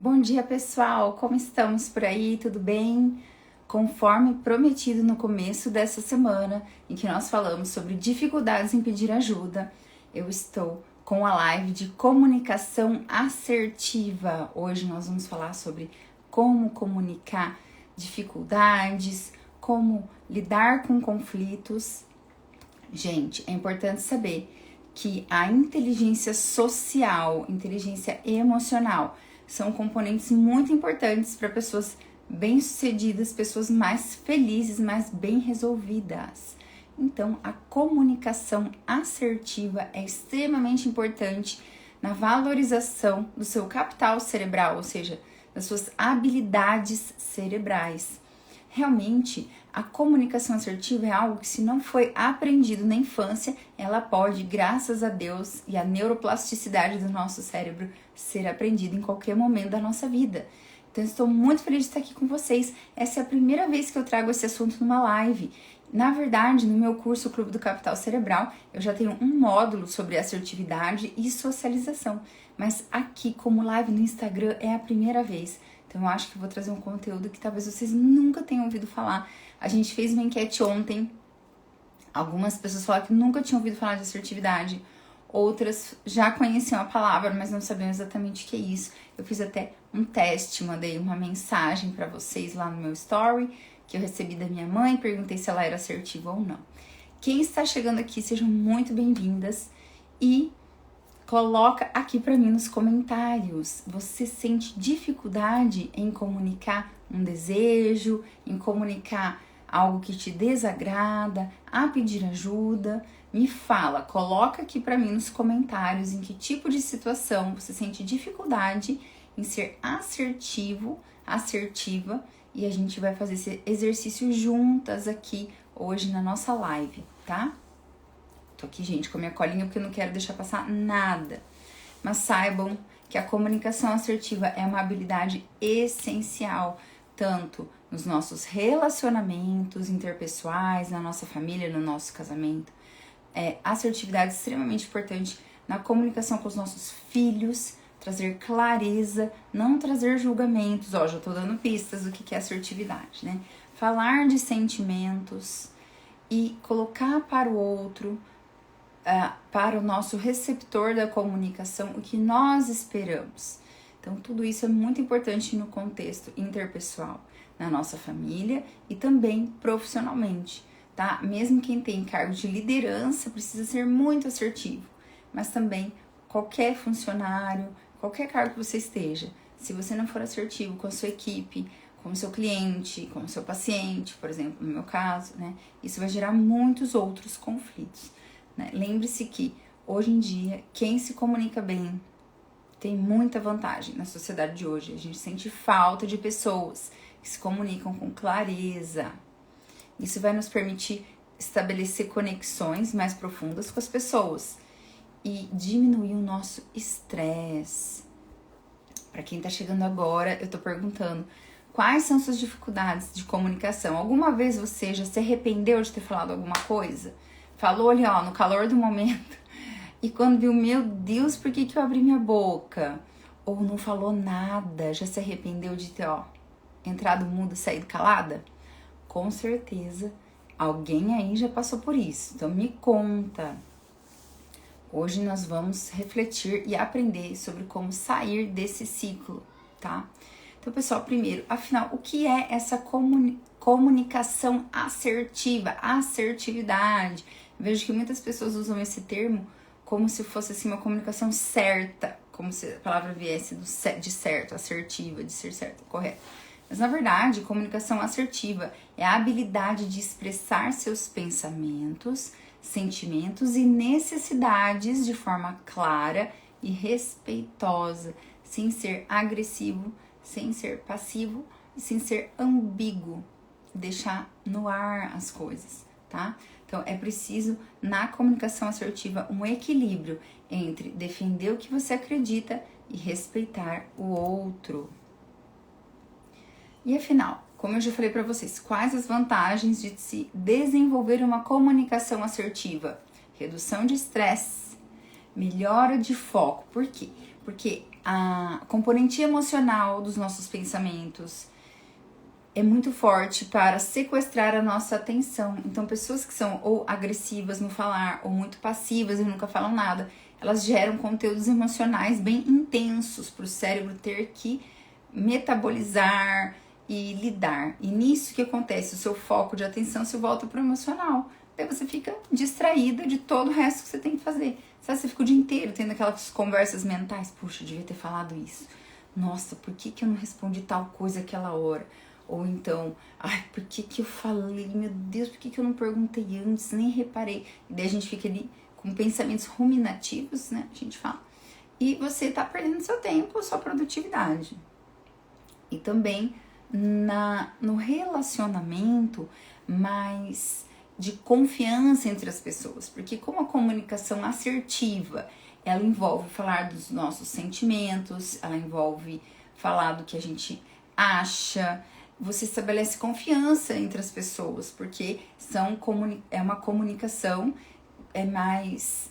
Bom dia, pessoal! Como estamos por aí? Tudo bem? Conforme prometido no começo dessa semana, em que nós falamos sobre dificuldades em pedir ajuda, eu estou com a live de comunicação assertiva. Hoje nós vamos falar sobre como comunicar dificuldades, como lidar com conflitos. Gente, é importante saber que a inteligência social, inteligência emocional, são componentes muito importantes para pessoas bem-sucedidas, pessoas mais felizes, mais bem resolvidas. Então, a comunicação assertiva é extremamente importante na valorização do seu capital cerebral, ou seja, das suas habilidades cerebrais. Realmente, a comunicação assertiva é algo que, se não foi aprendido na infância, ela pode, graças a Deus e à neuroplasticidade do nosso cérebro, ser aprendida em qualquer momento da nossa vida. Então, estou muito feliz de estar aqui com vocês. Essa é a primeira vez que eu trago esse assunto numa live. Na verdade, no meu curso Clube do Capital Cerebral, eu já tenho um módulo sobre assertividade e socialização. Mas aqui, como live no Instagram, é a primeira vez. Então, eu acho que vou trazer um conteúdo que talvez vocês nunca tenham ouvido falar. A gente fez uma enquete ontem. Algumas pessoas falaram que nunca tinham ouvido falar de assertividade. Outras já conheciam a palavra, mas não sabiam exatamente o que é isso. Eu fiz até um teste, mandei uma mensagem para vocês lá no meu story, que eu recebi da minha mãe, perguntei se ela era assertiva ou não. Quem está chegando aqui, sejam muito bem-vindas e coloca aqui para mim nos comentários. Você sente dificuldade em comunicar um desejo, em comunicar algo que te desagrada, a pedir ajuda? Me fala, coloca aqui para mim nos comentários em que tipo de situação você sente dificuldade em ser assertivo, assertiva, e a gente vai fazer esse exercício juntas aqui hoje na nossa live, tá? Tô aqui, gente, com a minha colinha porque eu não quero deixar passar nada. Mas saibam que a comunicação assertiva é uma habilidade essencial, tanto nos nossos relacionamentos interpessoais, na nossa família, no nosso casamento. Assertividade é extremamente importante na comunicação com os nossos filhos, trazer clareza, não trazer julgamentos. Já tô dando pistas do que é assertividade, né? Falar de sentimentos e colocar para o outro, para o nosso receptor da comunicação, o que nós esperamos. Então, tudo isso é muito importante no contexto interpessoal, na nossa família e também profissionalmente, tá? Mesmo quem tem cargo de liderança precisa ser muito assertivo, mas também qualquer funcionário, qualquer cargo que você esteja, se você não for assertivo com a sua equipe, com o seu cliente, com o seu paciente, por exemplo, no meu caso, né? Isso vai gerar muitos outros conflitos. Lembre-se que, hoje em dia, quem se comunica bem tem muita vantagem na sociedade de hoje. A gente sente falta de pessoas que se comunicam com clareza. Isso vai nos permitir estabelecer conexões mais profundas com as pessoas e diminuir o nosso estresse. Para quem tá chegando agora, eu tô perguntando: quais são suas dificuldades de comunicação? Alguma vez você já se arrependeu de ter falado alguma coisa? Falou ali, no calor do momento, e quando viu, meu Deus, por que eu abri minha boca? Ou não falou nada, já se arrependeu de ter, entrado mudo e saído calada? Com certeza, alguém aí já passou por isso. Então, me conta. Hoje nós vamos refletir e aprender sobre como sair desse ciclo, tá? Então, pessoal, primeiro, afinal, o que é essa comunicação assertiva, assertividade? Vejo que muitas pessoas usam esse termo como se fosse assim uma comunicação certa, como se a palavra viesse de certo, assertiva, de ser certo, correto. Mas na verdade, comunicação assertiva é a habilidade de expressar seus pensamentos, sentimentos e necessidades de forma clara e respeitosa, sem ser agressivo, sem ser passivo e sem ser ambíguo, deixar no ar as coisas, tá? Então, é preciso, na comunicação assertiva, um equilíbrio entre defender o que você acredita e respeitar o outro. E afinal, como eu já falei para vocês, quais as vantagens de se desenvolver uma comunicação assertiva? Redução de estresse, melhora de foco. Por quê? Porque A componente emocional dos nossos pensamentos é muito forte para sequestrar a nossa atenção. Então, pessoas que são ou agressivas no falar, ou muito passivas e nunca falam nada, elas geram conteúdos emocionais bem intensos para o cérebro ter que metabolizar e lidar. E nisso que acontece, o seu foco de atenção se volta para o emocional. Daí você fica distraída de todo o resto que você tem que fazer. Sabe, você fica o dia inteiro tendo aquelas conversas mentais. Puxa, eu devia ter falado isso. Nossa, por que eu não respondi tal coisa aquela hora? Ou então, ai, por que eu falei? Meu Deus, por que eu não perguntei antes? Nem reparei. E daí a gente fica ali com pensamentos ruminativos, né? A gente fala. E você tá perdendo seu tempo, sua produtividade. E também no relacionamento mais de confiança entre as pessoas. Porque como a comunicação assertiva, ela envolve falar dos nossos sentimentos, ela envolve falar do que a gente acha. Você estabelece confiança entre as pessoas, porque é uma comunicação mais...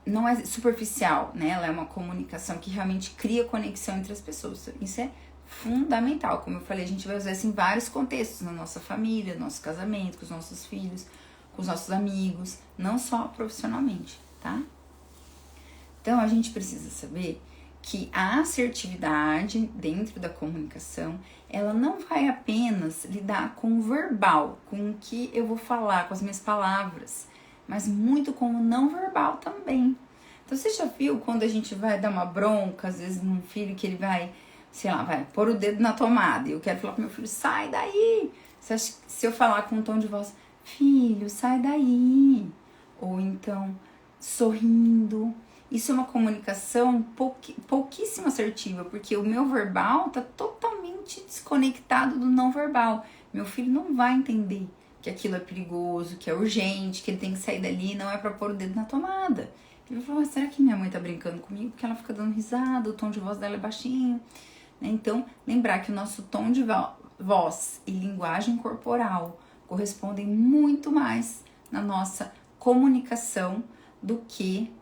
não é superficial, né? Ela é uma comunicação que realmente cria conexão entre as pessoas. Isso é fundamental. Como eu falei, a gente vai usar isso em vários contextos, na nossa família, no nosso casamento, com os nossos filhos, com os nossos amigos, não só profissionalmente, tá? Então, a gente precisa saber que a assertividade dentro da comunicação, ela não vai apenas lidar com o verbal, com o que eu vou falar, com as minhas palavras, mas muito com o não verbal também. Então, você já viu quando a gente vai dar uma bronca, às vezes num filho que ele vai, sei lá, vai pôr o dedo na tomada e eu quero falar pro meu filho, sai daí! Você acha que se eu falar com um tom de voz, filho, sai daí! Ou então, sorrindo... Isso é uma comunicação pouquíssimo assertiva, porque o meu verbal tá totalmente desconectado do não verbal. Meu filho não vai entender que aquilo é perigoso, que é urgente, que ele tem que sair dali, não é pra pôr o dedo na tomada. Ele vai falar, será que minha mãe tá brincando comigo? Porque ela fica dando risada, o tom de voz dela é baixinho. Então, lembrar que o nosso tom de voz e linguagem corporal correspondem muito mais na nossa comunicação do que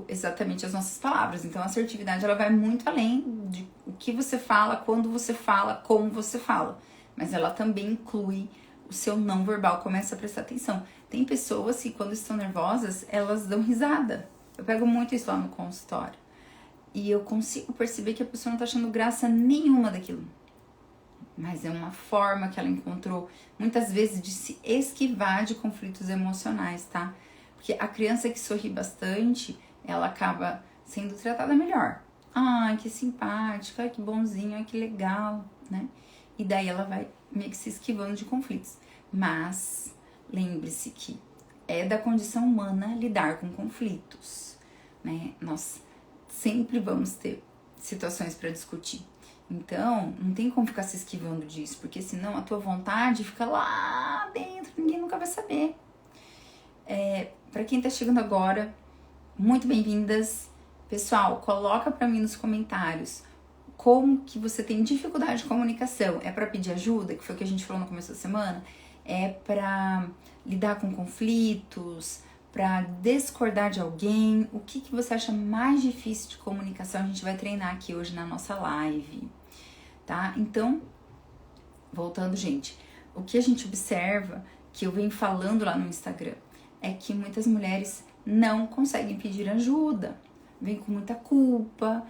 exatamente as nossas palavras. Então a assertividade ela vai muito além de o que você fala, quando você fala, como você fala, mas ela também inclui o seu não verbal. Começa a prestar atenção. Tem pessoas que quando estão nervosas elas dão risada. Eu pego muito isso lá no consultório e eu consigo perceber que a pessoa não tá achando graça nenhuma daquilo, mas é uma forma que ela encontrou muitas vezes de se esquivar de conflitos emocionais, tá? Porque a criança que sorri bastante, ela acaba sendo tratada melhor. Ai, que simpática, ai, que bonzinho, ai, que legal, né? E daí ela vai meio que se esquivando de conflitos. Mas lembre-se que é da condição humana lidar com conflitos, né? Nós sempre vamos ter situações para discutir. Então, não tem como ficar se esquivando disso, porque senão a tua vontade fica lá dentro, ninguém nunca vai saber. Para quem tá chegando agora, muito bem-vindas. Pessoal, coloca pra mim nos comentários como que você tem dificuldade de comunicação. É pra pedir ajuda, que foi o que a gente falou no começo da semana? É pra lidar com conflitos, pra discordar de alguém? O que você acha mais difícil de comunicação? A gente vai treinar aqui hoje na nossa live, tá? Então, voltando, gente, o que a gente observa, que eu venho falando lá no Instagram, é que muitas mulheres não conseguem pedir ajuda, vem com muita culpa,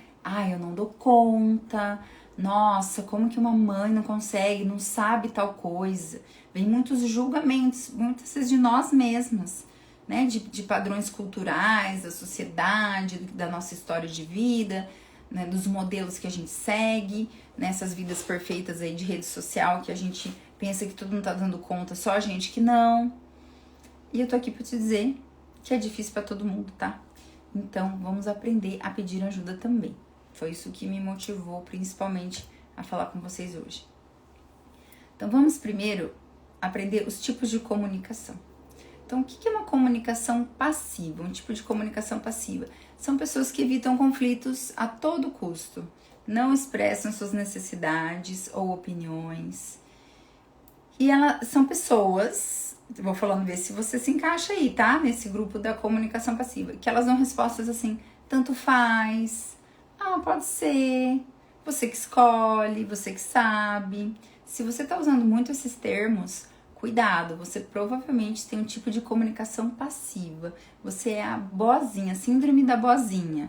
eu não dou conta, nossa, como que uma mãe não consegue, não sabe tal coisa, vem muitos julgamentos, muitas vezes de nós mesmas, né, de padrões culturais, da sociedade, da nossa história de vida, né, dos modelos que a gente segue, nessas vidas perfeitas aí de rede social, que a gente pensa que todo mundo tá dando conta, só a gente que não, e eu tô aqui pra te dizer que é difícil para todo mundo, tá? Então, vamos aprender a pedir ajuda também. Foi isso que me motivou, principalmente, a falar com vocês hoje. Então, vamos primeiro aprender os tipos de comunicação. Então, o que é uma comunicação passiva? Um tipo de comunicação passiva? São pessoas que evitam conflitos a todo custo, não expressam suas necessidades ou opiniões. E elas são pessoas... Vou falando, ver se você se encaixa aí, tá? Nesse grupo da comunicação passiva. Que elas dão respostas assim, tanto faz. Ah, pode ser. Você que escolhe, você que sabe. Se você tá usando muito esses termos, cuidado, você provavelmente tem um tipo de comunicação passiva. Você é a boazinha, síndrome da boazinha.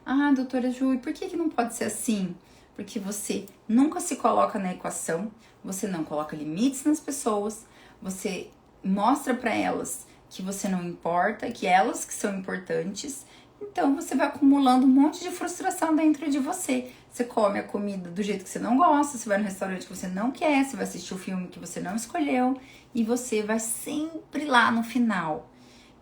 Ah, doutora Ju, e por que não pode ser assim? Porque você nunca se coloca na equação, você não coloca limites nas pessoas, você mostra para elas que você não importa, que elas que são importantes. Então você vai acumulando um monte de frustração dentro de você. Você come a comida do jeito que você não gosta, você vai no restaurante que você não quer, você vai assistir o filme que você não escolheu e você vai sempre lá no final.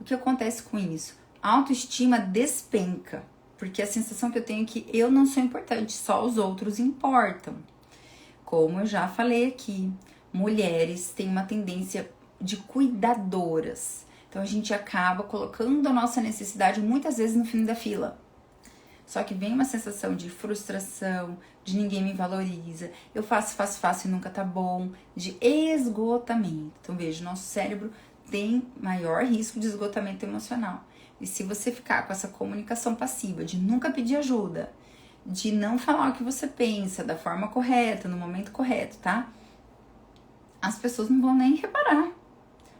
O que acontece com isso? A autoestima despenca, porque a sensação que eu tenho é que eu não sou importante, só os outros importam. Como eu já falei aqui, mulheres têm uma tendência de cuidadoras. Então a gente acaba colocando a nossa necessidade muitas vezes no fim da fila. Só que vem uma sensação de frustração, de ninguém me valoriza, eu faço e nunca tá bom, de esgotamento. Então veja, nosso cérebro tem maior risco de esgotamento emocional. E se você ficar com essa comunicação passiva, de nunca pedir ajuda, de não falar o que você pensa da forma correta, no momento correto, tá? As pessoas não vão nem reparar.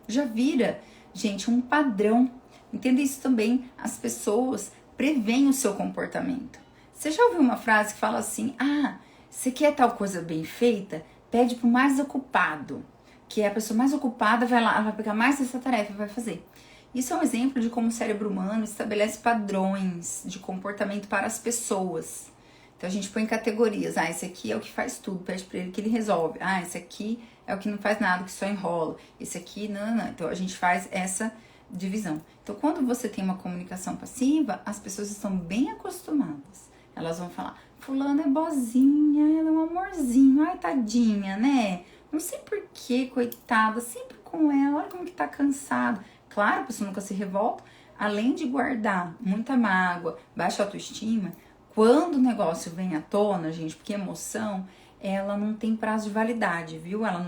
Já vira, gente, um padrão. Entenda isso também, as pessoas preveem o seu comportamento. Você já ouviu uma frase que fala assim, você quer tal coisa bem feita? Pede pro mais ocupado, que é a pessoa mais ocupada vai lá, ela vai pegar mais essa tarefa e vai fazer. Isso é um exemplo de como o cérebro humano estabelece padrões de comportamento para as pessoas. Então a gente põe categorias, esse aqui é o que faz tudo, pede pra ele que ele resolve. Esse aqui é o que não faz nada, que só enrola. Esse aqui, não. Então a gente faz essa divisão. Então quando você tem uma comunicação passiva, as pessoas estão bem acostumadas. Elas vão falar, fulana é boazinha, ela é um amorzinho, ai tadinha, né? Não sei porquê, coitada, sempre com ela, olha como que tá cansado. Claro, a pessoa nunca se revolta, além de guardar muita mágoa, baixa autoestima, quando o negócio vem à tona, gente, porque emoção, ela não tem prazo de validade, viu? Ela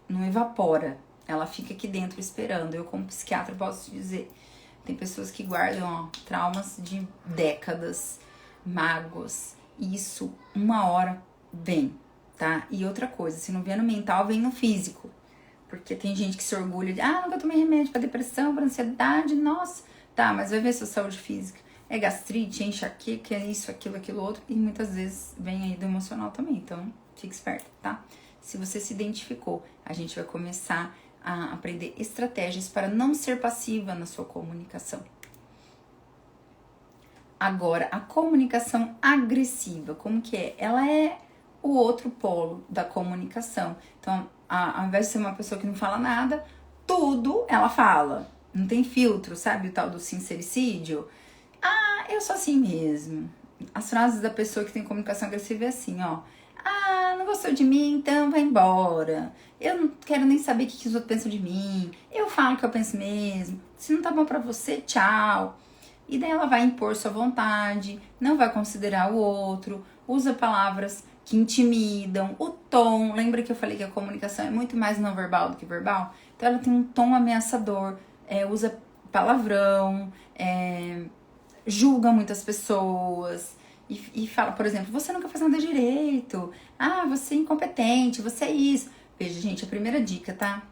não evapora, ela fica aqui dentro esperando. Eu, como psiquiatra, posso te dizer, tem pessoas que guardam traumas de décadas, mágoas, e isso uma hora vem, tá? E outra coisa, se não vier no mental, vem no físico. Porque tem gente que se orgulha de, nunca tomei remédio pra depressão, pra ansiedade, nossa. Tá, mas vai ver sua saúde física. É gastrite, é enxaqueca, é isso, aquilo outro. E muitas vezes vem aí do emocional também. Então, fique esperto, tá? Se você se identificou, a gente vai começar a aprender estratégias para não ser passiva na sua comunicação. Agora, a comunicação agressiva, como que é? Ela é o outro polo da comunicação. Então, ao invés de ser uma pessoa que não fala nada, tudo ela fala. Não tem filtro, sabe o tal do sincericídio? Eu sou assim mesmo. As frases da pessoa que tem comunicação agressiva é assim, não gostou de mim, então vai embora. Eu não quero nem saber o que os outros pensam de mim. Eu falo o que eu penso mesmo. Se não tá bom pra você, tchau. E daí ela vai impor sua vontade, não vai considerar o outro, usa palavras que intimidam, o tom. Lembra que eu falei que a comunicação é muito mais não verbal do que verbal? Então ela tem um tom ameaçador, usa palavrão, julga muitas pessoas e fala, por exemplo, você nunca faz nada direito, você é incompetente, você é isso. Veja, gente, a primeira dica, tá?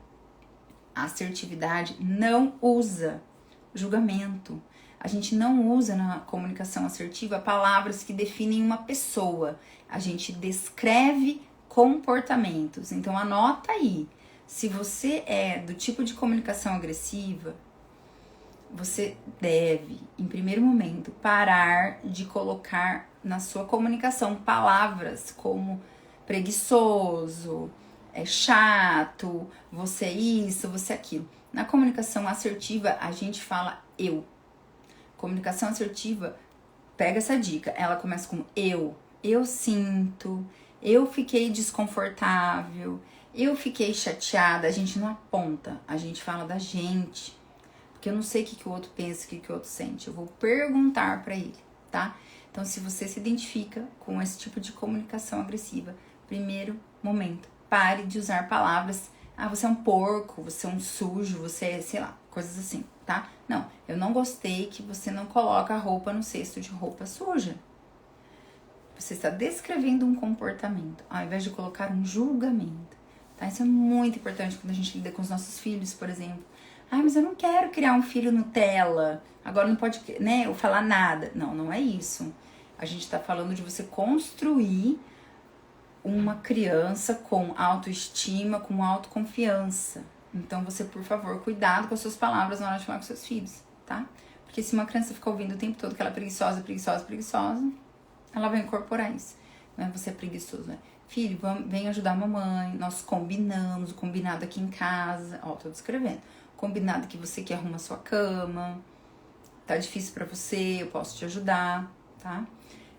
A assertividade não usa julgamento. A gente não usa na comunicação assertiva palavras que definem uma pessoa. A gente descreve comportamentos. Então anota aí. Se você é do tipo de comunicação agressiva, você deve, em primeiro momento, parar de colocar na sua comunicação palavras como preguiçoso, chato, você é isso, você é aquilo. Na comunicação assertiva, a gente fala eu. Comunicação assertiva, pega essa dica, ela começa com eu sinto, eu fiquei desconfortável, eu fiquei chateada. A gente não aponta, a gente fala da gente, porque eu não sei o que o outro pensa, o que o outro sente, eu vou perguntar pra ele, tá? Então, se você se identifica com esse tipo de comunicação agressiva, primeiro momento, pare de usar palavras, você é um porco, você é um sujo, você é, sei lá, coisas assim, tá? Não, eu não gostei que você não coloca a roupa no cesto de roupa suja. Você está descrevendo um comportamento, ao invés de colocar um julgamento. Tá? Isso é muito importante quando a gente lida com os nossos filhos, por exemplo. Ah, mas eu não quero criar um filho Nutella. Agora não pode, né, eu falar nada. Não, não é isso. A gente está falando de você construir uma criança com autoestima, com autoconfiança. Então você, por favor, cuidado com as suas palavras na hora de falar com seus filhos, tá? Porque se uma criança ficar ouvindo o tempo todo que ela é preguiçosa, ela vai incorporar isso. Não é você é preguiçoso, né? Filho, vem ajudar a mamãe, nós combinamos, o combinado aqui em casa, ó, tô descrevendo. Combinado que você que arruma a sua cama, tá difícil pra você, eu posso te ajudar, tá?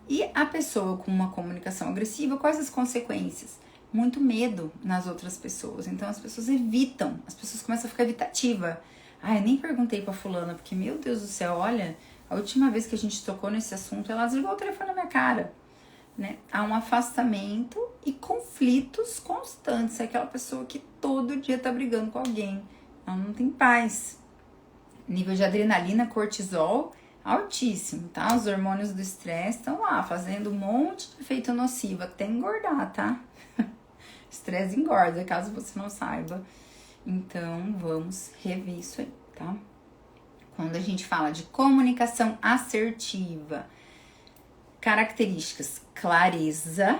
E a pessoa com uma comunicação agressiva, quais as consequências? Muito medo nas outras pessoas. Então as pessoas evitam, as pessoas começam a ficar evitativa. Ah, eu nem perguntei pra fulana, porque, meu Deus do céu, olha, a última vez que a gente tocou nesse assunto, ela desligou o telefone na minha cara. Né? Há um afastamento e conflitos constantes. É aquela pessoa que todo dia tá brigando com alguém. Ela não tem paz. Nível de adrenalina, cortisol, altíssimo, tá? Os hormônios do estresse estão lá, fazendo um monte de efeito nocivo, até engordar, tá? Estresse engorda, caso você não saiba. Então, vamos rever isso aí, tá? Quando a gente fala de comunicação assertiva, características, clareza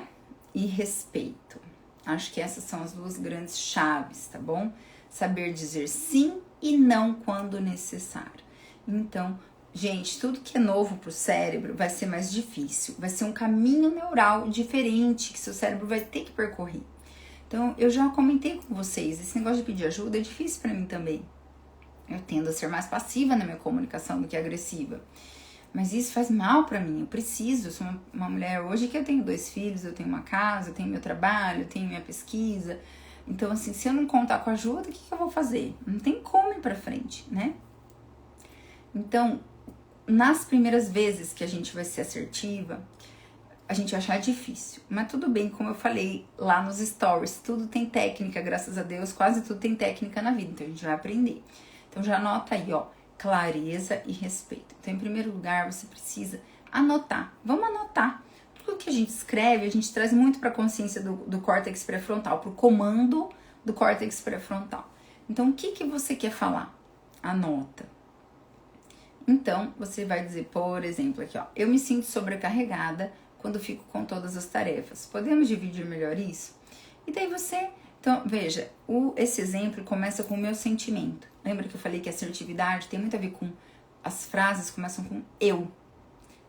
e respeito. Acho que essas são as duas grandes chaves, tá bom? Saber dizer sim e não quando necessário. Então, gente, tudo que é novo pro cérebro vai ser mais difícil. Vai ser um caminho neural diferente que seu cérebro vai ter que percorrer. Então, eu já comentei com vocês, esse negócio de pedir ajuda é difícil pra mim também. Eu tendo a ser mais passiva na minha comunicação do que agressiva. Mas isso faz mal pra mim, eu preciso, eu sou uma mulher hoje que eu tenho 2 filhos, eu tenho uma casa, eu tenho meu trabalho, eu tenho minha pesquisa. Então, assim, se eu não contar com ajuda, o que eu vou fazer? Não tem como ir pra frente, né? Então, nas primeiras vezes que a gente vai ser assertiva, a gente vai achar difícil. Mas tudo bem, como eu falei lá nos stories, tudo tem técnica, graças a Deus, quase tudo tem técnica na vida, então a gente vai aprender. Então já anota aí, ó, clareza e respeito. Então, em primeiro lugar, você precisa anotar. Vamos anotar. Tudo que a gente escreve, a gente traz muito para a consciência do córtex pré-frontal, para o comando do córtex pré-frontal. Então, o que você quer falar? Anota. Então, você vai dizer, por exemplo, aqui, ó, eu me sinto sobrecarregada quando fico com todas as tarefas. Podemos dividir melhor isso? E daí você... Então, veja, esse exemplo começa com o meu sentimento. Lembra que eu falei que a assertividade tem muito a ver com... As frases começam com eu.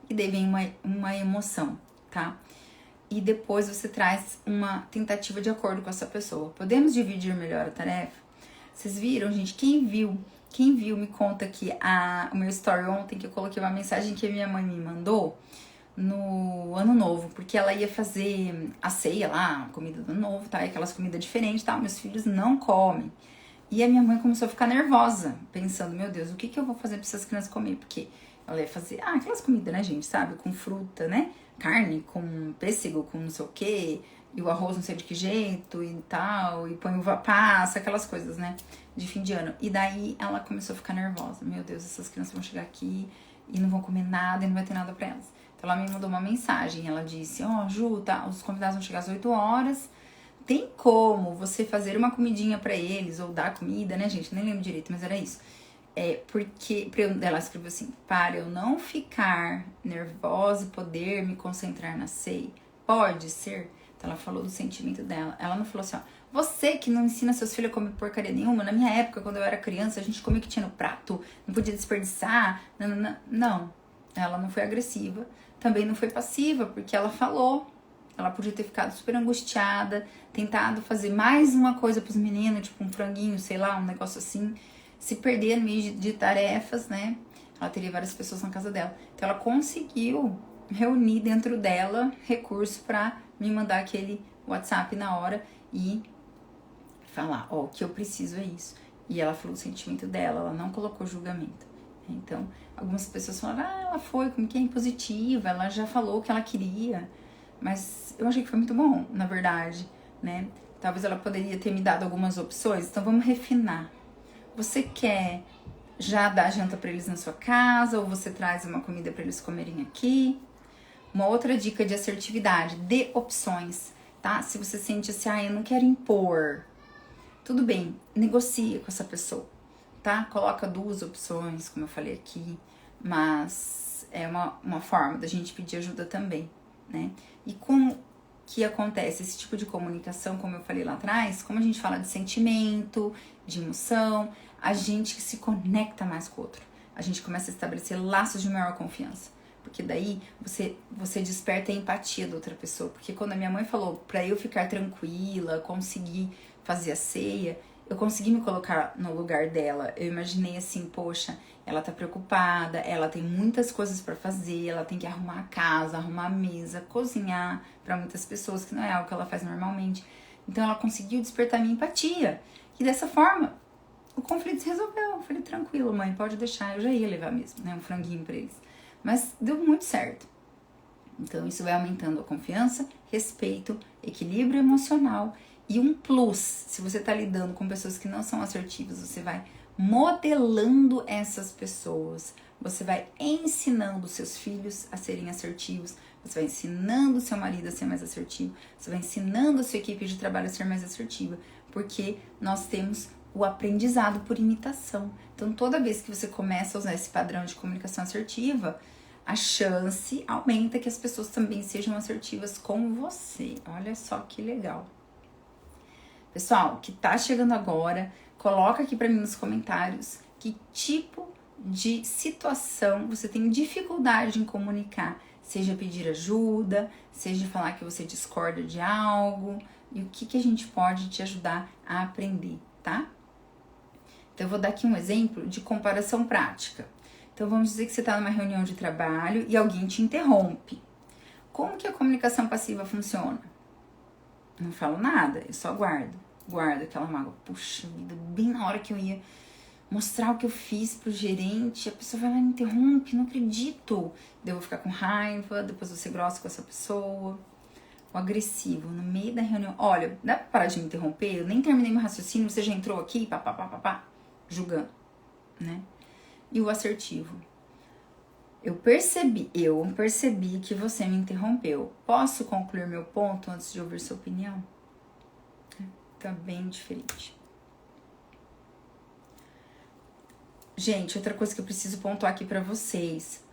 E daí vem uma emoção, tá? E depois você traz uma tentativa de acordo com essa pessoa. Podemos dividir melhor a tarefa? Vocês viram, gente? Quem viu me conta que o meu story ontem, que eu coloquei uma mensagem que a minha mãe me mandou no Ano Novo, porque ela ia fazer a ceia lá, a comida do Ano Novo, tá? Aquelas comidas diferentes, tá? Meus filhos não comem. E a minha mãe começou a ficar nervosa, pensando, meu Deus, o que eu vou fazer pra essas crianças comer? Porque ela ia fazer, aquelas comidas, né, gente, sabe? Com fruta, né? Carne, com pêssego, com não sei o quê, e o arroz não sei de que jeito e tal, e põe uva passa, aquelas coisas, né? De fim de ano. E daí ela começou a ficar nervosa. Meu Deus, essas crianças vão chegar aqui e não vão comer nada e não vai ter nada pra elas. Então ela me mandou uma mensagem, ela disse, Ju, tá, os convidados vão chegar às 8 horas, tem como você fazer uma comidinha pra eles, ou dar comida, né, gente? Nem lembro direito, mas era isso. Porque ela escreveu assim, para eu não ficar nervosa e poder me concentrar na ceia, pode ser? Então ela falou do sentimento dela. Ela não falou assim, você que não ensina seus filhos a comer porcaria nenhuma, na minha época, quando eu era criança, a gente comia o que tinha no prato, não podia desperdiçar, não. Ela não foi agressiva, também não foi passiva, porque ela falou. Ela podia ter ficado super angustiada, tentado fazer mais uma coisa pros meninos, tipo um franguinho, sei lá, um negócio assim, se perder no meio de tarefas, né? Ela teria várias pessoas na casa dela. Então ela conseguiu reunir dentro dela recursos pra me mandar aquele WhatsApp na hora e falar, o que eu preciso é isso. E ela falou o sentimento dela, ela não colocou julgamento. Então, algumas pessoas falaram, ela foi como que é impositiva, ela já falou o que ela queria. Mas eu achei que foi muito bom, na verdade, né? Talvez ela poderia ter me dado algumas opções, então vamos refinar. Você quer já dar janta pra eles na sua casa, ou você traz uma comida pra eles comerem aqui? Uma outra dica de assertividade, dê opções, tá? Se você sente assim, eu não quero impor, tudo bem, negocia com essa pessoa, tá? Coloca 2 opções, como eu falei aqui, mas é uma forma da gente pedir ajuda também, né? E como que acontece esse tipo de comunicação, como eu falei lá atrás, como a gente fala de sentimento, de emoção, a gente se conecta mais com o outro. A gente começa a estabelecer laços de maior confiança. Porque daí você desperta a empatia da outra pessoa. Porque quando a minha mãe falou pra eu ficar tranquila, conseguir fazer a ceia, eu consegui me colocar no lugar dela. Eu imaginei assim, poxa, ela tá preocupada, ela tem muitas coisas pra fazer, ela tem que arrumar a casa, arrumar a mesa, cozinhar pra muitas pessoas, que não é algo que ela faz normalmente. Então ela conseguiu despertar minha empatia. E dessa forma, o conflito se resolveu. Eu falei, tranquilo, mãe, pode deixar. Eu já ia levar mesmo, né, um franguinho pra eles. Mas deu muito certo. Então isso vai aumentando a confiança, respeito, equilíbrio emocional e um plus. Se você está lidando com pessoas que não são assertivas, você vai modelando essas pessoas. Você vai ensinando seus filhos a serem assertivos. Você vai ensinando o seu marido a ser mais assertivo. Você vai ensinando a sua equipe de trabalho a ser mais assertiva. Porque nós temos o aprendizado por imitação. Então, toda vez que você começa a usar esse padrão de comunicação assertiva, a chance aumenta que as pessoas também sejam assertivas com você. Olha só que legal. Pessoal, que tá chegando agora, coloca aqui pra mim nos comentários que tipo de situação você tem dificuldade em comunicar. Seja pedir ajuda, seja falar que você discorda de algo, e o que a gente pode te ajudar a aprender, tá? Então, eu vou dar aqui um exemplo de comparação prática. Então, vamos dizer que você está numa reunião de trabalho e alguém te interrompe. Como que a comunicação passiva funciona? Não falo nada, eu só guardo. Guardo aquela mágoa. Puxa vida, bem na hora que eu ia mostrar o que eu fiz pro gerente, a pessoa vai lá e me interrompe, não acredito. Daí eu vou ficar com raiva, depois vou ser grossa com essa pessoa. O agressivo, no meio da reunião. Olha, dá pra parar de me interromper? Eu nem terminei meu raciocínio, você já entrou aqui, papapá, julgando, né? E o assertivo. Eu percebi que você me interrompeu. Posso concluir meu ponto antes de ouvir sua opinião? Tá bem diferente. Gente, outra coisa que eu preciso pontuar aqui pra vocês.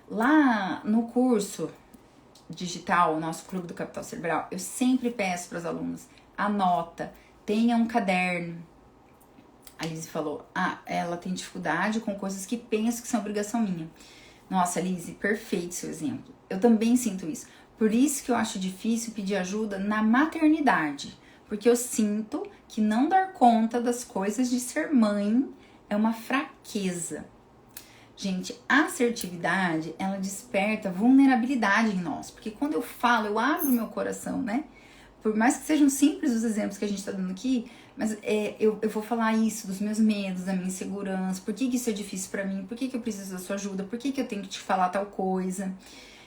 Lá no curso digital, o nosso Clube do Capital Cerebral, eu sempre peço para as alunas, anota, tenha um caderno. A Lizzy falou, ela tem dificuldade com coisas que penso que são obrigação minha. Nossa, Lizzy, perfeito seu exemplo. Eu também sinto isso. Por isso que eu acho difícil pedir ajuda na maternidade. Porque eu sinto que não dar conta das coisas de ser mãe é uma fraqueza. Gente, a assertividade, ela desperta vulnerabilidade em nós. Porque quando eu falo, eu abro meu coração, né? Por mais que sejam simples os exemplos que a gente tá dando aqui, mas eu vou falar isso, dos meus medos, da minha insegurança, por que isso é difícil pra mim, por que eu preciso da sua ajuda, por que eu tenho que te falar tal coisa.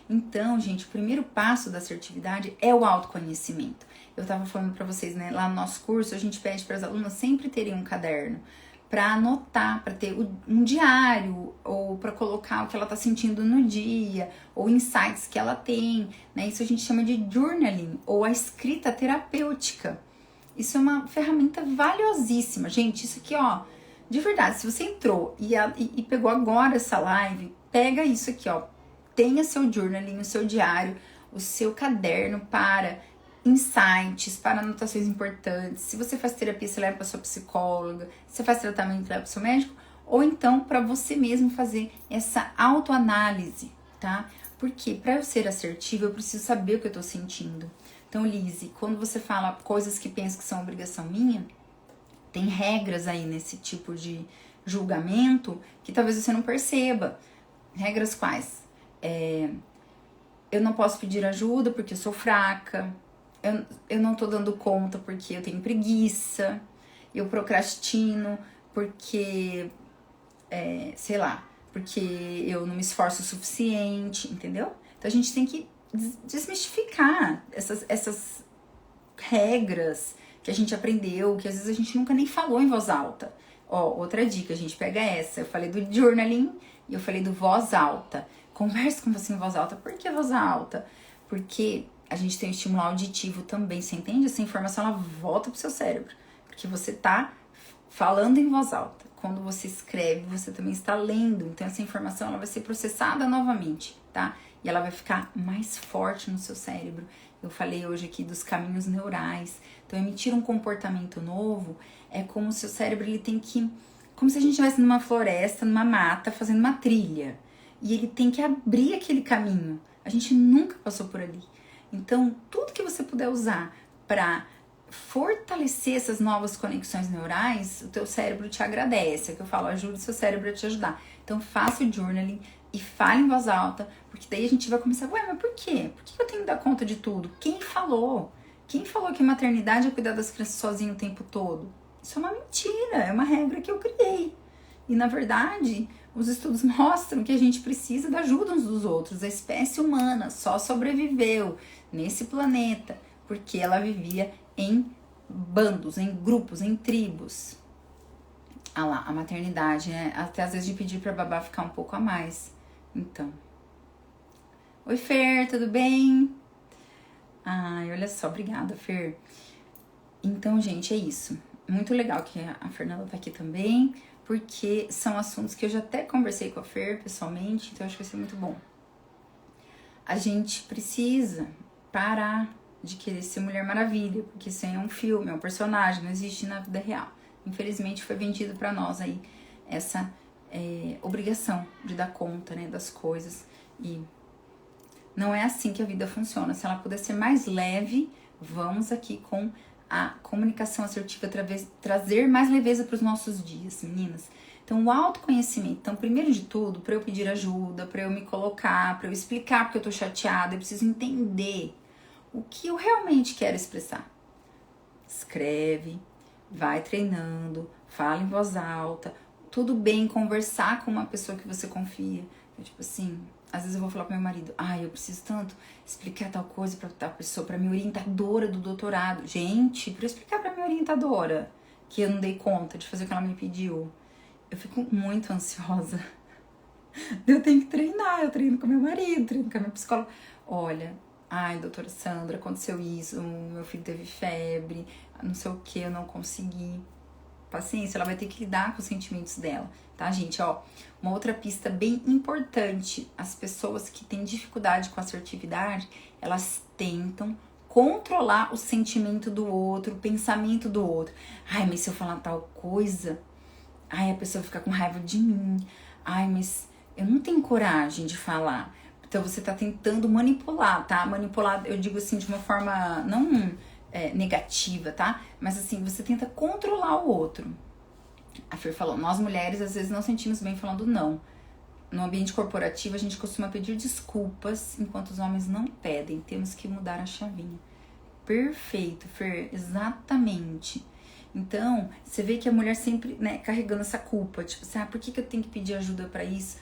Então, gente, o primeiro passo da assertividade é o autoconhecimento. Eu tava falando pra vocês, né, lá no nosso curso, a gente pede para as alunas sempre terem um caderno para anotar, para ter um diário, ou para colocar o que ela tá sentindo no dia, ou insights que ela tem, né? Isso a gente chama de journaling, ou a escrita terapêutica. Isso é uma ferramenta valiosíssima. Gente, isso aqui, ó, de verdade, se você entrou e pegou agora essa live, pega isso aqui, ó, tenha seu journaling, o seu diário, o seu caderno para insights, para anotações importantes. Se você faz terapia, você leva para sua psicóloga. Se você faz tratamento, leva para seu médico. Ou então, para você mesmo fazer essa autoanálise, tá? Porque para eu ser assertiva, eu preciso saber o que eu tô sentindo. Então, Lizzy, quando você fala coisas que penso que são obrigação minha, tem regras aí nesse tipo de julgamento que talvez você não perceba. Regras quais? Eu não posso pedir ajuda porque eu sou fraca. Eu não tô dando conta porque eu tenho preguiça, eu procrastino porque, sei lá, porque eu não me esforço o suficiente, entendeu? Então a gente tem que desmistificar essas regras que a gente aprendeu, que às vezes a gente nunca nem falou em voz alta. Ó, outra dica, a gente pega essa, eu falei do journaling e eu falei do voz alta. Converse com você em voz alta. Por que voz alta? Porque a gente tem o estímulo auditivo também, você entende? Essa informação, ela volta pro seu cérebro. Porque você tá falando em voz alta. Quando você escreve, você também está lendo. Então, essa informação, ela vai ser processada novamente, tá? E ela vai ficar mais forte no seu cérebro. Eu falei hoje aqui dos caminhos neurais. Então, emitir um comportamento novo é como se o cérebro, ele tem que... Como se a gente estivesse numa floresta, numa mata, fazendo uma trilha. E ele tem que abrir aquele caminho. A gente nunca passou por ali. Então, tudo que você puder usar para fortalecer essas novas conexões neurais, o teu cérebro te agradece. É que eu falo, ajude o seu cérebro a te ajudar. Então, faça o journaling e fale em voz alta, porque daí a gente vai começar, ué, mas por quê? Por que eu tenho que dar conta de tudo? Quem falou? Quem falou que maternidade é cuidar das crianças sozinho o tempo todo? Isso é uma mentira, é uma regra que eu criei. E, na verdade, os estudos mostram que a gente precisa da ajuda uns dos outros. A espécie humana só sobreviveu nesse planeta porque ela vivia em bandos, em grupos, em tribos. Ah lá, a maternidade, né? Até às vezes de pedir pra babá ficar um pouco a mais. Então. Oi, Fer, tudo bem? Ai, olha só, obrigada, Fer. Então, gente, é isso. Muito legal que a Fernanda tá aqui também, porque são assuntos que eu já até conversei com a Fer pessoalmente, então acho que vai ser muito bom. A gente precisa parar de querer ser Mulher Maravilha, porque isso aí é um filme, é um personagem, não existe na vida real. Infelizmente foi vendido pra nós aí essa obrigação de dar conta, né, das coisas, e não é assim que a vida funciona. Se ela puder ser mais leve, vamos aqui com a comunicação assertiva, trazer mais leveza para os nossos dias, meninas. Então, o autoconhecimento. Então, primeiro de tudo, para eu pedir ajuda, para eu me colocar, para eu explicar porque eu tô chateada, eu preciso entender o que eu realmente quero expressar. Escreve, vai treinando, fala em voz alta. Tudo bem conversar com uma pessoa que você confia. Eu, tipo assim, às vezes eu vou falar pro meu marido, eu preciso tanto explicar tal coisa pra tal pessoa, pra minha orientadora do doutorado. Gente, pra eu explicar pra minha orientadora que eu não dei conta de fazer o que ela me pediu, eu fico muito ansiosa. Eu tenho que treinar, eu treino com meu marido, treino com a minha psicóloga. Olha, doutora Sandra, aconteceu isso, meu filho teve febre, não sei o que, eu não consegui. Paciência, ela vai ter que lidar com os sentimentos dela, tá, gente? Ó, uma outra pista bem importante, as pessoas que têm dificuldade com assertividade, elas tentam controlar o sentimento do outro, o pensamento do outro. Mas se eu falar tal coisa, a pessoa fica com raiva de mim. Mas eu não tenho coragem de falar. Então você tá tentando manipular, tá? Manipular, eu digo assim, de uma forma não negativa, tá? Mas assim, você tenta controlar o outro. A Fer falou, nós mulheres às vezes não sentimos bem falando não. No ambiente corporativo a gente costuma pedir desculpas, enquanto os homens não pedem. Temos que mudar a chavinha. Perfeito, Fer, exatamente. Então, você vê que a mulher sempre, né, carregando essa culpa, tipo assim, por que eu tenho que pedir ajuda pra isso?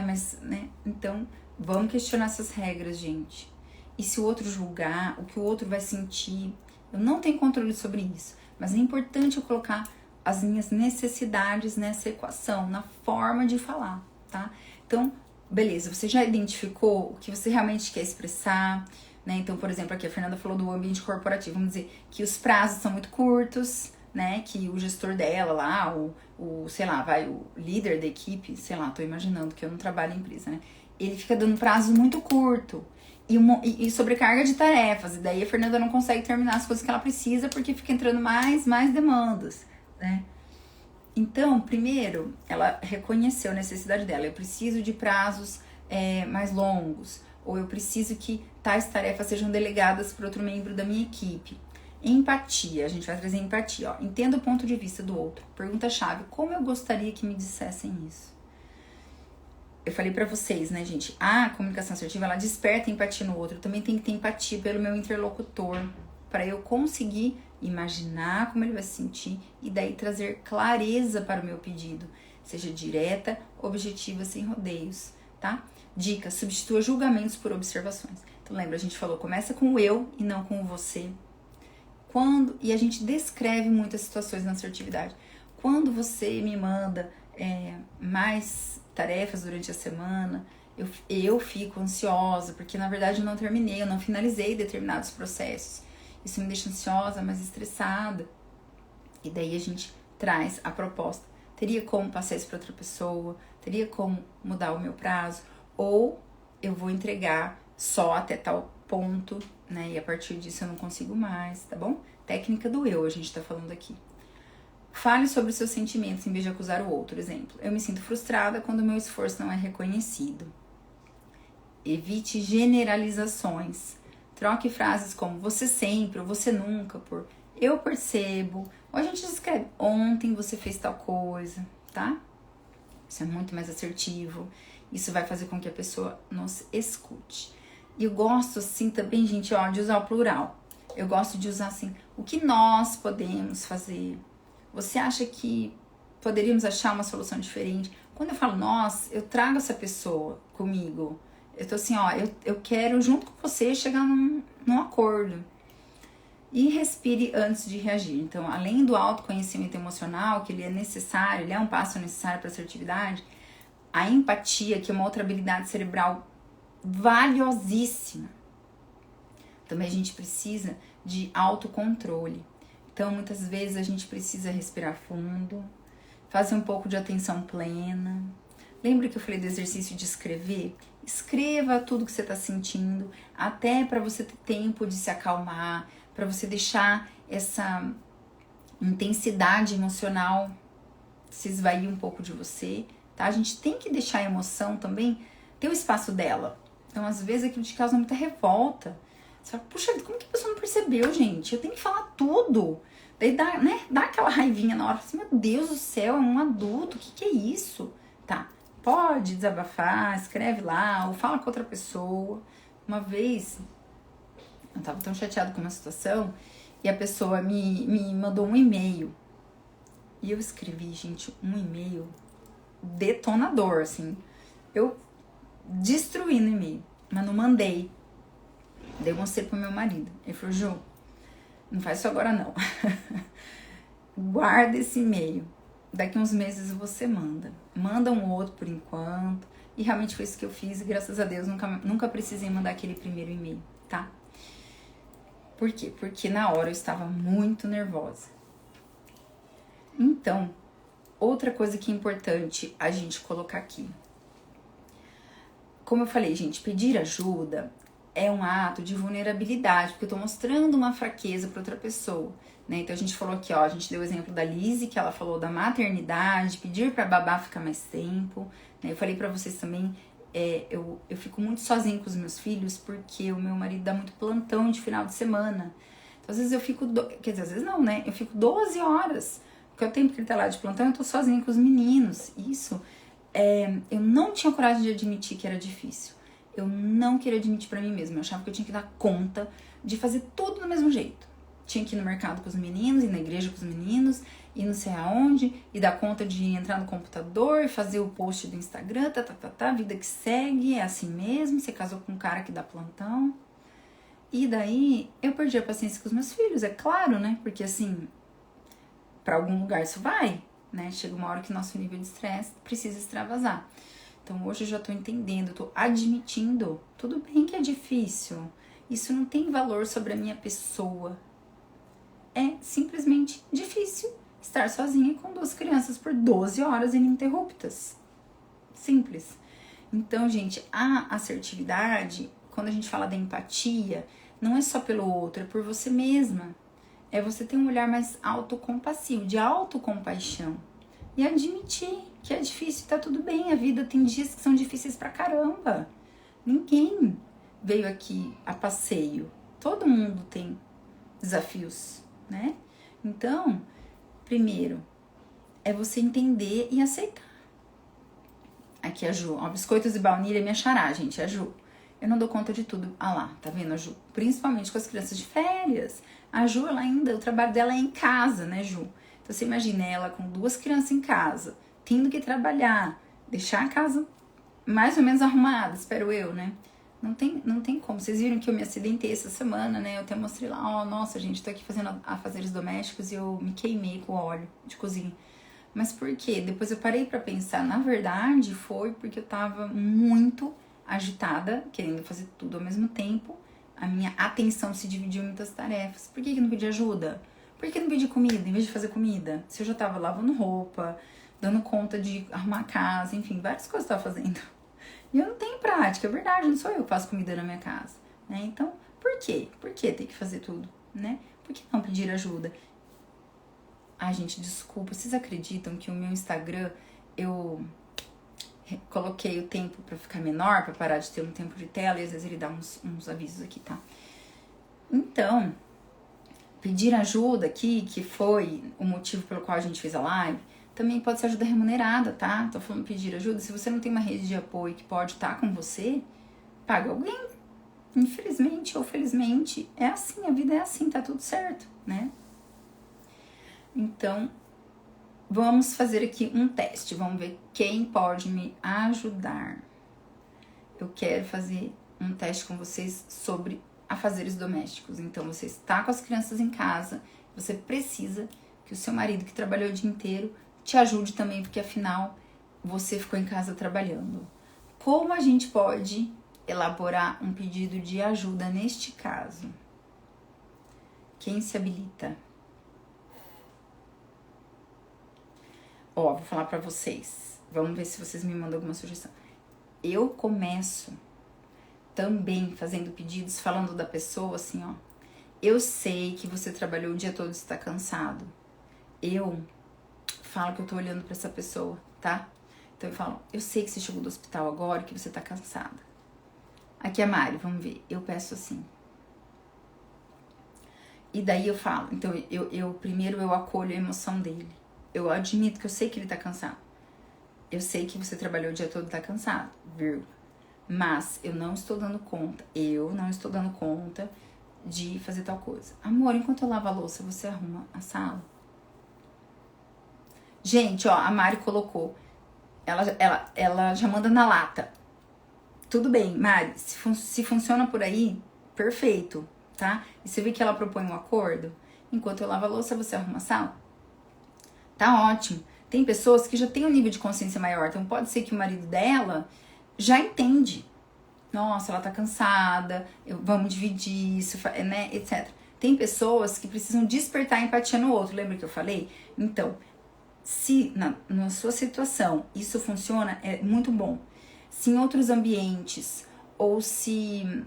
Mas, né, então, vamos questionar essas regras, gente. E se o outro julgar, o que o outro vai sentir, eu não tenho controle sobre isso, mas é importante eu colocar as minhas necessidades nessa equação, na forma de falar, tá? Então, beleza, você já identificou o que você realmente quer expressar, né? Então, por exemplo, aqui a Fernanda falou do ambiente corporativo, vamos dizer que os prazos são muito curtos, né? Que o gestor dela lá, sei lá, o líder da equipe, sei lá, tô imaginando que eu não trabalho em empresa, né? Ele fica dando prazo muito curto e sobrecarga de tarefas, e daí a Fernanda não consegue terminar as coisas que ela precisa porque fica entrando mais demandas, né? Então, primeiro, ela reconheceu a necessidade dela. Eu preciso de prazos mais longos, ou eu preciso que tais tarefas sejam delegadas para outro membro da minha equipe. Empatia, a gente vai trazer empatia. Entenda o ponto de vista do outro. Pergunta-chave, como eu gostaria que me dissessem isso? Eu falei pra vocês, né, gente? A comunicação assertiva, ela desperta empatia no outro. Eu também tenho que ter empatia pelo meu interlocutor, para eu conseguir imaginar como ele vai se sentir e daí trazer clareza para o meu pedido. Seja direta, objetiva, sem rodeios, tá? Dica, substitua julgamentos por observações. Então lembra, a gente falou, começa com o eu e não com o você. E a gente descreve muitas situações na assertividade. Quando você me manda mais tarefas durante a semana, Eu fico ansiosa, porque na verdade eu não terminei, eu não finalizei determinados processos. Isso me deixa ansiosa, mais estressada. E daí a gente traz a proposta. Teria como passar isso para outra pessoa? Teria como mudar o meu prazo? Ou eu vou entregar só até tal ponto, né? E a partir disso eu não consigo mais, tá bom? Técnica do eu, a gente tá falando aqui. Fale sobre os seus sentimentos em vez de acusar o outro. Exemplo, eu me sinto frustrada quando o meu esforço não é reconhecido. Evite generalizações. Troque frases como você sempre ou você nunca por eu percebo. Ou a gente escreve ontem você fez tal coisa, tá? Isso é muito mais assertivo. Isso vai fazer com que a pessoa nos escute. E eu gosto assim também, gente, ó, de usar o plural. Eu gosto de usar assim, o que nós podemos fazer? Você acha que poderíamos achar uma solução diferente? Quando eu falo nós, eu trago essa pessoa comigo. Eu tô assim, ó, eu quero junto com você chegar num acordo. E respire antes de reagir. Então, além do autoconhecimento emocional, que ele é necessário, ele é um passo necessário para a assertividade, a empatia, que é uma outra habilidade cerebral valiosíssima. Também a gente precisa de autocontrole. Então, muitas vezes a gente precisa respirar fundo, fazer um pouco de atenção plena. Lembra que eu falei do exercício de escrever? Escreva tudo que você está sentindo, até para você ter tempo de se acalmar, para você deixar essa intensidade emocional se esvair um pouco de você, tá? A gente tem que deixar a emoção também ter o espaço dela. Então, às vezes, aquilo te causa muita revolta. Você fala, puxa, como que a pessoa não percebeu, gente? Eu tenho que falar tudo. Daí dá aquela raivinha na hora, assim, meu Deus do céu, é um adulto, o que é isso? Tá, pode desabafar, escreve lá, ou fala com outra pessoa. Uma vez, eu tava tão chateada com uma situação, e a pessoa me mandou um e-mail. E eu escrevi, gente, um e-mail detonador, assim. Eu destruí no e-mail, mas não mandei. Daí eu mostrei pro meu marido. Ele falou, Ju, não faz isso agora não. Guarda esse e-mail. Daqui uns meses você manda. Manda um outro por enquanto. E realmente foi isso que eu fiz. E graças a Deus nunca precisei mandar aquele primeiro e-mail, tá? Por quê? Porque na hora eu estava muito nervosa. Então, outra coisa que é importante a gente colocar aqui. Como eu falei, gente, pedir ajuda é um ato de vulnerabilidade, porque eu tô mostrando uma fraqueza para outra pessoa, né? Então a gente falou aqui, ó, a gente deu o exemplo da Lizzie, que ela falou da maternidade, pedir pra babá ficar mais tempo, né? Eu falei pra vocês também, eu fico muito sozinha com os meus filhos, porque o meu marido dá muito plantão de final de semana. Então às vezes eu fico, quer dizer, às vezes não, né? Eu fico 12 horas, porque o tempo que ele tá lá de plantão, eu tô sozinha com os meninos. Isso, eu não tinha coragem de admitir que era difícil. Eu não queria admitir pra mim mesma. Eu achava que eu tinha que dar conta de fazer tudo do mesmo jeito. Tinha que ir no mercado com os meninos, ir na igreja com os meninos, ir não sei aonde, e dar conta de entrar no computador e fazer o post do Instagram, vida que segue, é assim mesmo. Você casou com um cara que dá plantão. E daí eu perdi a paciência com os meus filhos, é claro, né? Porque assim, pra algum lugar isso vai, né? Chega uma hora que nosso nível de estresse precisa extravasar. Então hoje eu já tô entendendo, tô admitindo, tudo bem que é difícil, isso não tem valor sobre a minha pessoa. É simplesmente difícil estar sozinha com 2 crianças por 12 horas ininterruptas. Simples. Então, gente, a assertividade, quando a gente fala da empatia, não é só pelo outro, é por você mesma. É você ter um olhar mais autocompassivo, de autocompaixão. E admitir que é difícil, tá tudo bem. A vida tem dias que são difíceis pra caramba. Ninguém veio aqui a passeio. Todo mundo tem desafios, né? Então, primeiro, é você entender e aceitar. Aqui a Ju, ó, biscoitos e baunilha é minha xará, gente, é a Ju. Eu não dou conta de tudo. Ah lá, tá vendo a Ju? Principalmente com as crianças de férias. A Ju, ela ainda, o trabalho dela é em casa, né, Ju? Então você imagina ela com 2 crianças em casa, tendo que trabalhar, deixar a casa mais ou menos arrumada, espero eu, né? Não tem como. Vocês viram que eu me acidentei essa semana, né? Eu até mostrei lá, ó, nossa, gente, tô aqui fazendo afazeres domésticos e eu me queimei com o óleo de cozinha. Mas por quê? Depois eu parei pra pensar, na verdade foi porque eu tava muito agitada, querendo fazer tudo ao mesmo tempo. A minha atenção se dividiu em muitas tarefas. Por que não pedi ajuda? Por que não pedi comida em vez de fazer comida? Se eu já tava lavando roupa, dando conta de arrumar a casa, enfim, várias coisas eu tava fazendo. E eu não tenho prática, é verdade, não sou eu que faço comida na minha casa, né? Então, por quê? Por que ter que fazer tudo, né? Por que não pedir ajuda? Ai, gente, desculpa, vocês acreditam que o meu Instagram, eu coloquei o tempo pra ficar menor, pra parar de ter um tempo de tela, e às vezes ele dá uns avisos aqui, tá? Então, pedir ajuda aqui, que foi o motivo pelo qual a gente fez a live, também pode ser ajuda remunerada, tá? Tô falando pedir ajuda. Se você não tem uma rede de apoio que pode estar com você, paga alguém. Infelizmente ou felizmente, é assim, a vida é assim, tá tudo certo, né? Então, vamos fazer aqui um teste. Vamos ver quem pode me ajudar. Eu quero fazer um teste com vocês sobre afazeres domésticos. Então, você está com as crianças em casa, você precisa que o seu marido, que trabalhou o dia inteiro, te ajude também, porque afinal você ficou em casa trabalhando. Como a gente pode elaborar um pedido de ajuda neste caso? Quem se habilita? Ó, vou falar pra vocês. Vamos ver se vocês me mandam alguma sugestão. Eu começo também fazendo pedidos, falando da pessoa assim, ó. Eu sei que você trabalhou o dia todo e está cansado. Eu falo que eu tô olhando pra essa pessoa, tá? Então eu falo, eu sei que você chegou do hospital agora e que você tá cansada. Aqui é a Mari, vamos ver. Eu peço assim. E daí eu falo, então primeiro eu acolho a emoção dele. Eu admito que eu sei que ele tá cansado. Eu sei que você trabalhou o dia todo e tá cansado, vírgula. Mas eu não estou dando conta de fazer tal coisa. Amor, enquanto eu lavo a louça, você arruma a sala? Gente, ó, a Mari colocou. Ela já manda na lata. Tudo bem, Mari, se funciona por aí, perfeito, tá? E você vê que ela propõe um acordo? Enquanto eu lavo a louça, você arruma a sala? Tá ótimo. Tem pessoas que já têm um nível de consciência maior, então pode ser que o marido dela já entende. Nossa, ela tá cansada, vamos dividir isso, né, etc. Tem pessoas que precisam despertar empatia no outro, lembra que eu falei? Então, se na sua situação isso funciona, é muito bom. Se em outros ambientes, ou se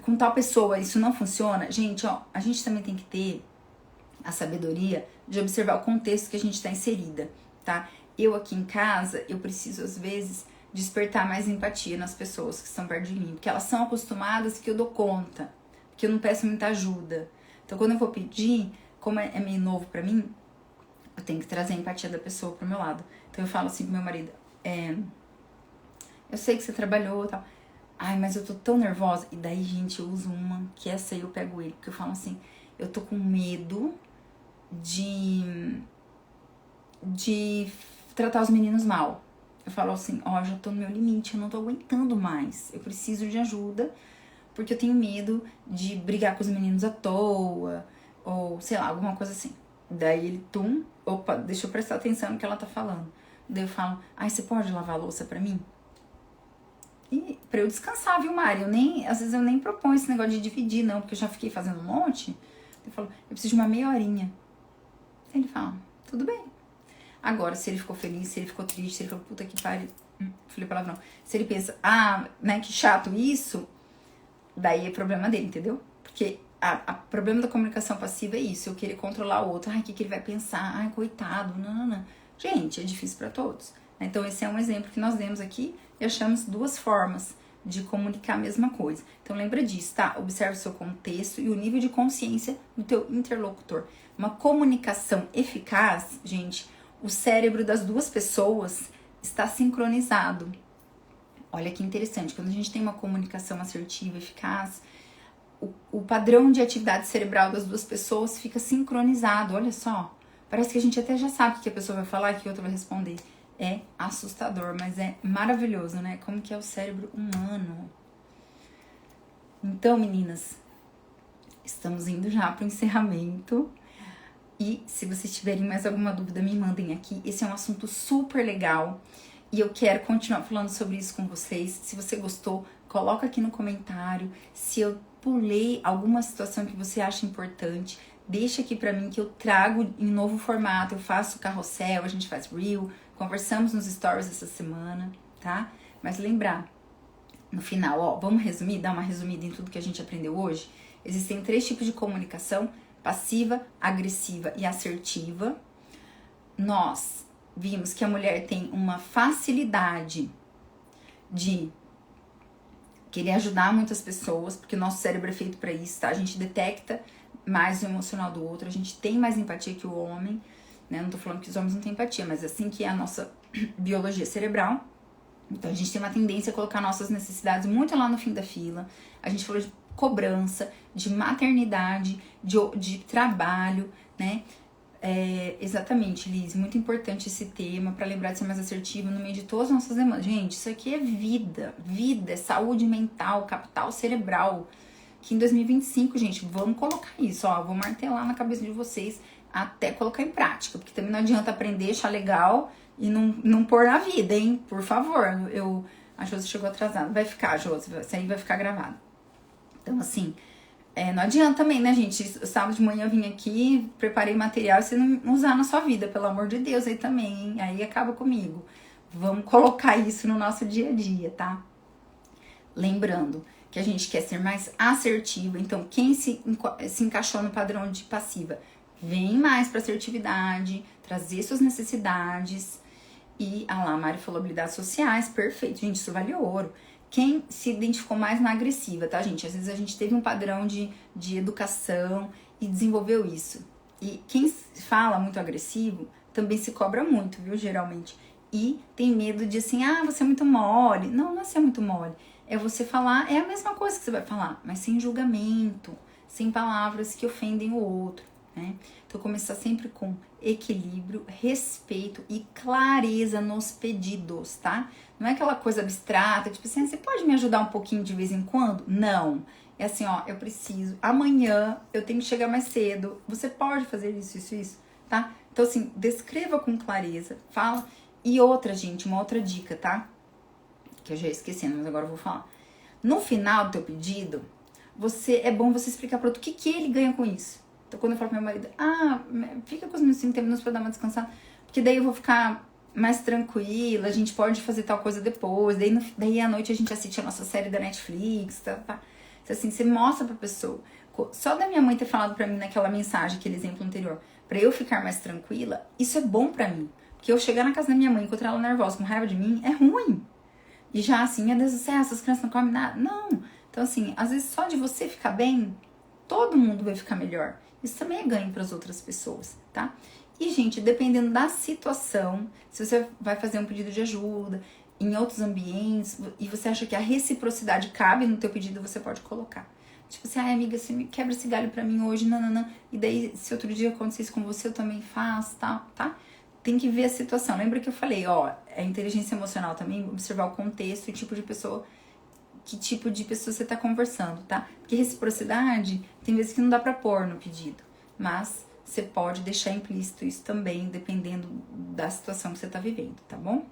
com tal pessoa isso não funciona, gente, ó, a gente também tem que ter a sabedoria de observar o contexto que a gente está inserida, tá? Eu aqui em casa, eu preciso às vezes despertar mais empatia nas pessoas que estão perto de mim, porque elas são acostumadas que eu dou conta, que eu não peço muita ajuda. Então quando eu vou pedir, como é meio novo pra mim, eu tenho que trazer a empatia da pessoa pro meu lado. Então eu falo assim pro meu marido, eu sei que você trabalhou e tal, ai, mas eu tô tão nervosa. E daí, gente, eu uso uma, que essa aí eu pego ele, porque eu falo assim, eu tô com medo de tratar os meninos mal. Eu falo assim, ó, já tô no meu limite, eu não tô aguentando mais, eu preciso de ajuda, porque eu tenho medo de brigar com os meninos à toa, ou sei lá, alguma coisa assim. Daí ele, opa, deixa eu prestar atenção no que ela tá falando. Daí eu falo, ai, você pode lavar a louça pra mim? E pra eu descansar, viu, Mari? Às vezes eu nem proponho esse negócio de dividir, não, porque eu já fiquei fazendo um monte. Eu falo, eu preciso de uma meia horinha. Ele fala, tudo bem. Agora, se ele ficou feliz, se ele ficou triste, se ele falou, puta que pariu, falei palavrão. Se ele pensa, né, que chato isso, daí é problema dele, entendeu? Porque o problema da comunicação passiva é isso, eu querer controlar o outro. Ai, o que ele vai pensar? Ai, coitado, não. Gente, é difícil pra todos. Então, esse é um exemplo que nós demos aqui e achamos duas formas de comunicar a mesma coisa. Então, lembra disso, tá? Observe o seu contexto e o nível de consciência do teu interlocutor. Uma comunicação eficaz, gente, o cérebro das duas pessoas está sincronizado. Olha que interessante, quando a gente tem uma comunicação assertiva, eficaz, o padrão de atividade cerebral das duas pessoas fica sincronizado, olha só. Parece que a gente até já sabe o que a pessoa vai falar e que a outra vai responder. É assustador, mas é maravilhoso, né? Como que é o cérebro humano. Então, meninas, estamos indo já para o encerramento. E se vocês tiverem mais alguma dúvida, me mandem aqui. Esse é um assunto super legal e eu quero continuar falando sobre isso com vocês. Se você gostou, coloca aqui no comentário. Se eu pulei alguma situação que você acha importante, deixa aqui pra mim que eu trago em novo formato. Eu faço carrossel, a gente faz reel, conversamos nos stories essa semana, tá? Mas lembrar, no final, ó, vamos resumir, dar uma resumida em tudo que a gente aprendeu hoje? Existem 3 tipos de comunicação: passiva, agressiva e assertiva. Nós vimos que a mulher tem uma facilidade de querer ajudar muitas pessoas, porque o nosso cérebro é feito para isso, tá? A gente detecta mais o emocional do outro, a gente tem mais empatia que o homem, né? Não tô falando que os homens não têm empatia, mas assim que é a nossa biologia cerebral. Então a gente tem uma tendência a colocar nossas necessidades muito lá no fim da fila. A gente falou de cobrança, de maternidade, de trabalho, né? Exatamente, Liz, muito importante esse tema para lembrar de ser mais assertivo no meio de todas as nossas demandas. Gente, isso aqui é vida, é saúde mental, capital cerebral. Que em 2025, gente, vamos colocar isso, ó, vou martelar na cabeça de vocês até colocar em prática, porque também não adianta aprender, achar legal e não pôr na vida, hein? Por favor, a Josi chegou atrasada, vai ficar, Josi, isso aí vai ficar gravado. Então, assim, não adianta também, né, gente? Sábado de manhã eu vim aqui, preparei material e você não usar na sua vida, pelo amor de Deus, aí também, hein? Aí acaba comigo. Vamos colocar isso no nosso dia a dia, tá? Lembrando que a gente quer ser mais assertiva, então quem se encaixou no padrão de passiva, vem mais pra assertividade, trazer suas necessidades. E a Mari falou habilidades sociais, perfeito, gente, isso vale ouro. Quem se identificou mais na agressiva, tá, gente? Às vezes a gente teve um padrão de educação e desenvolveu isso. E quem fala muito agressivo também se cobra muito, viu, geralmente. E tem medo de assim, você é muito mole. Não é ser muito mole. É você falar, é a mesma coisa que você vai falar, mas sem julgamento, sem palavras que ofendem o outro, né? Então começar sempre com equilíbrio, respeito e clareza nos pedidos, tá? Não é aquela coisa abstrata, tipo assim, você pode me ajudar um pouquinho de vez em quando? Não. É assim, ó, eu preciso, amanhã eu tenho que chegar mais cedo, você pode fazer isso, tá? Então assim, descreva com clareza, fala. E outra, gente, uma outra dica, tá? Que eu já ia esquecendo, mas agora eu vou falar. No final do teu pedido, é bom você explicar para outro o que ele ganha com isso. Então, quando eu falo pro meu marido, fica com os meus 30 minutos pra dar uma descansada, porque daí eu vou ficar mais tranquila, a gente pode fazer tal coisa depois, daí à noite a gente assiste a nossa série da Netflix, tá? Então, assim, você mostra pra pessoa. Só da minha mãe ter falado pra mim naquela mensagem, aquele exemplo anterior, pra eu ficar mais tranquila, isso é bom pra mim. Porque eu chegar na casa da minha mãe, encontrar ela nervosa, com raiva de mim, é ruim. E já assim, meu Deus do céu, essas crianças não comem nada. Não. Então, assim, às vezes só de você ficar bem, todo mundo vai ficar melhor. Isso também é ganho para as outras pessoas, tá? E, gente, dependendo da situação, se você vai fazer um pedido de ajuda em outros ambientes e você acha que a reciprocidade cabe no teu pedido, você pode colocar. Tipo assim, amiga, você me quebra esse galho pra mim hoje, não. E daí, se outro dia acontecer isso com você, eu também faço, tá? Tem que ver a situação. Lembra que eu falei, ó, a inteligência emocional também, observar o contexto e tipo de pessoa, que tipo de pessoa você tá conversando, tá? Porque reciprocidade, tem vezes que não dá pra pôr no pedido, mas você pode deixar implícito isso também, dependendo da situação que você tá vivendo, tá bom?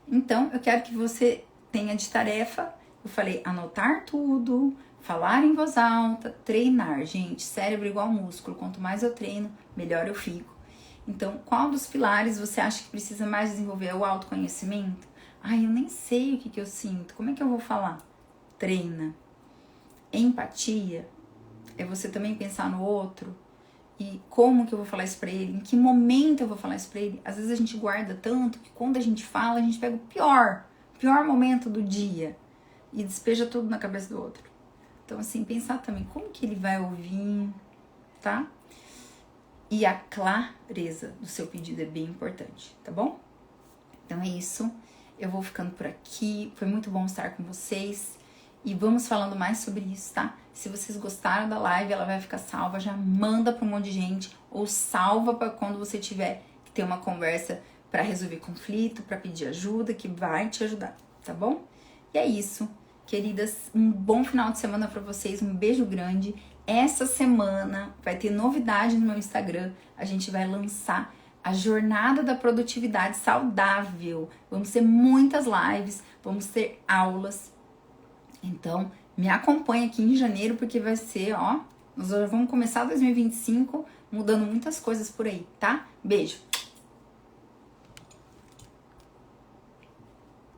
Então, eu quero que você tenha de tarefa, eu falei, anotar tudo, falar em voz alta, treinar, gente, cérebro igual músculo, quanto mais eu treino, melhor eu fico. Então, qual dos pilares você acha que precisa mais desenvolver? É o autoconhecimento? Eu nem sei o que eu sinto. Como é que eu vou falar? Treina. Empatia é você também pensar no outro e como que eu vou falar isso pra ele, em que momento eu vou falar isso pra ele. Às vezes a gente guarda tanto que quando a gente fala, a gente pega o pior momento do dia e despeja tudo na cabeça do outro. Então, assim, pensar também como que ele vai ouvir, tá? E a clareza do seu pedido é bem importante, tá bom? Então é isso, eu vou ficando por aqui, foi muito bom estar com vocês e vamos falando mais sobre isso, tá? Se vocês gostaram da live, ela vai ficar salva, já manda pra um monte de gente ou salva para quando você tiver que ter uma conversa para resolver conflito, para pedir ajuda, que vai te ajudar, tá bom? E é isso, queridas, um bom final de semana para vocês, um beijo grande. Essa semana vai ter novidade no meu Instagram. A gente vai lançar a jornada da produtividade saudável. Vamos ter muitas lives, vamos ter aulas Então, me acompanha aqui em janeiro, porque vai ser, ó, nós já vamos começar 2025 mudando muitas coisas por aí, tá? Beijo!